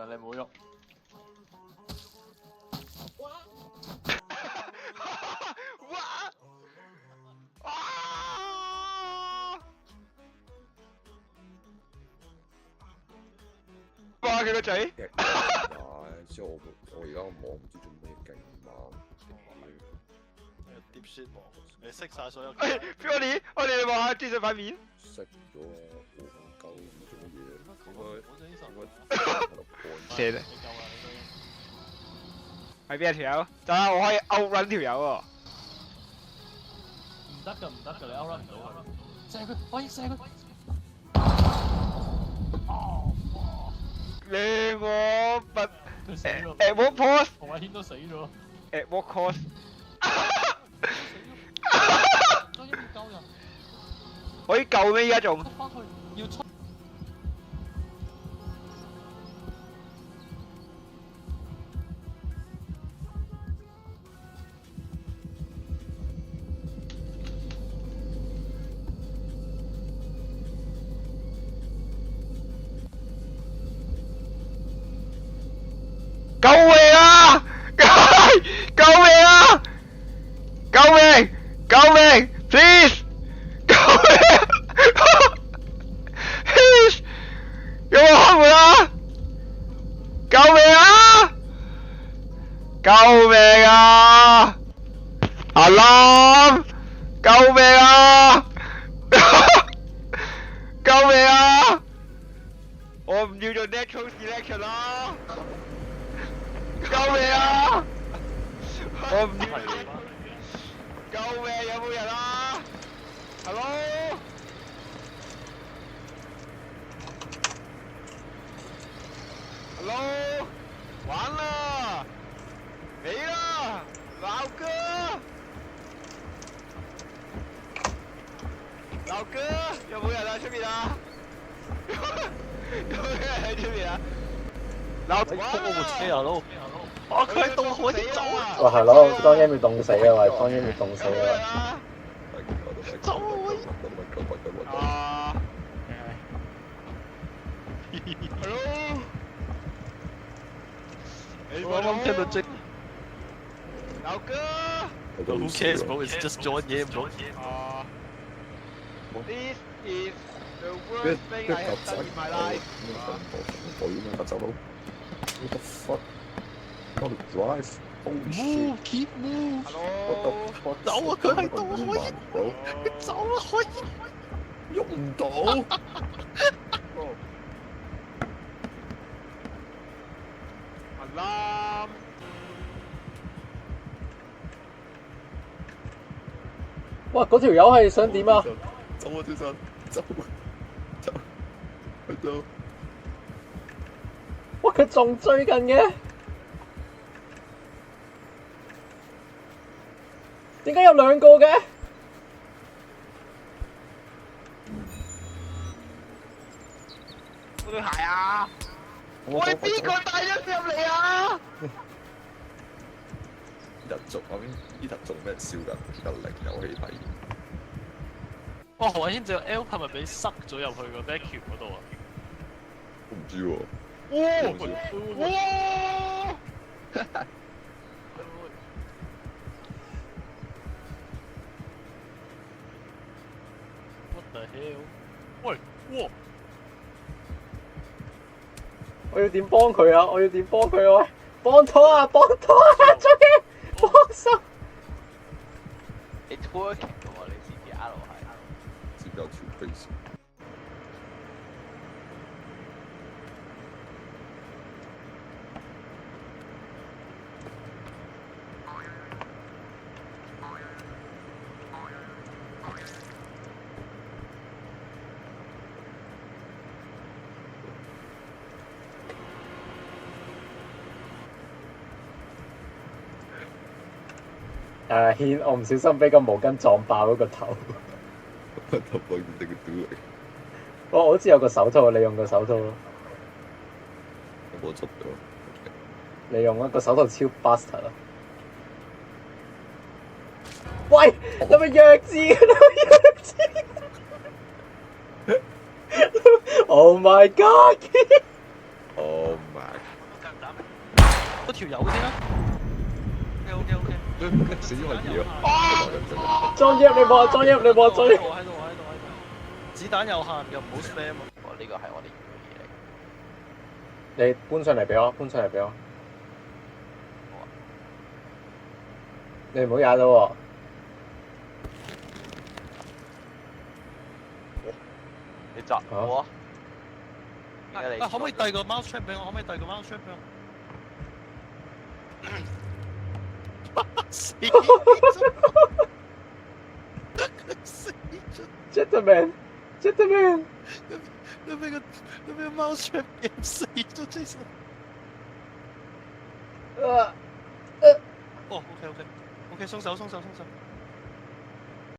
你唔好喐。哇！佢個嘴。之後我而家個網唔知做咩勁慢。碟雪網，你熄晒所有。哎，我哋望下資訊塊面。熄咗啊！冇夠唔做乜嘢？射咧。係邊條友？就係我可以 outrun 條友喎。唔得㗎，你 outrun 唔到佢。射佢，可以射佢。靚我不佢死咗。at what cost？ 洪偉軒都死咗。at what cost？ 都要救人。可以救咩？依家仲？出翻去，要出。救命啊！救命啊！救命！救命 ！Please！ 救命 ！Please！ 有冇開門啊？救命啊！救命啊 ！Alarm！ 救命啊！救命啊！我唔要做 natural selection 啦！救命啊！我唔要。救命！有冇人啊 ？Hello？ Hello？ 完啦！沒啦！老哥！老哥，有冇人啊？出面啊？有冇人喺出面啊？老哥！我部車啊，佬！哦，佢喺度可以走啊！哇，係咯，當一秒凍死啊！喂，當一秒凍死啊！走啊！Hello？ 我啱啱聽到即。老哥 Who cares, bro? It's just join game, bro. This is the worst thing I have done in my life. 我要咩走佬 ？What the fuck? How to drive? Holy shit! Move, keep move. What the fuck? 走啊！佢喺度啊，可以。佢走啊，可以。喐唔到。Alarm！ 哇，嗰條友係想點啊？走啊！條神，走！去到。哇，佢仲追緊嘅？點解有兩個嘅？我對鞋啊！我係邊個帶咗入嚟啊？人族嗰邊呢頭仲俾人燒緊，有零遊戲體驗。哇！何偉軒隻 L 係咪俾塞咗入去個 vacuum 嗰度啊？我唔知喎。哇！What the hell？ 喂！哇！我要點幫佢啊？我要點幫佢啊？喂，幫拖啊！幫拖啊！做嘢，幫手！你 twerking 嘅喎，你知唔知 L 係？接有條 face。軒，我唔小心俾個毛巾撞爆嗰個頭。頭盔唔定佢屌嚟。我好似有個手套，你用個手套咯。我執咗。你用一個手套超 buster 啊！喂，你咪弱智嘅，你咪弱智！Oh my god！ Oh my！條友先啦。OK。死咗個嘢啊！裝入你冇，裝入你冇，裝入。喺度。子彈有限，又唔好 spam 啊！我呢個係我哋要嘅嘢嚟。你搬上嚟俾我，搬上嚟俾我。你唔好踩到喎。你砸我啊！點解你？可唔可以遞個 mouse trap 俾我？可唔可以遞個 mouse trap 俾我？死咗 Gentleman，你俾個 mouse trap 夾死咗 Jason。哦，OK，鬆手。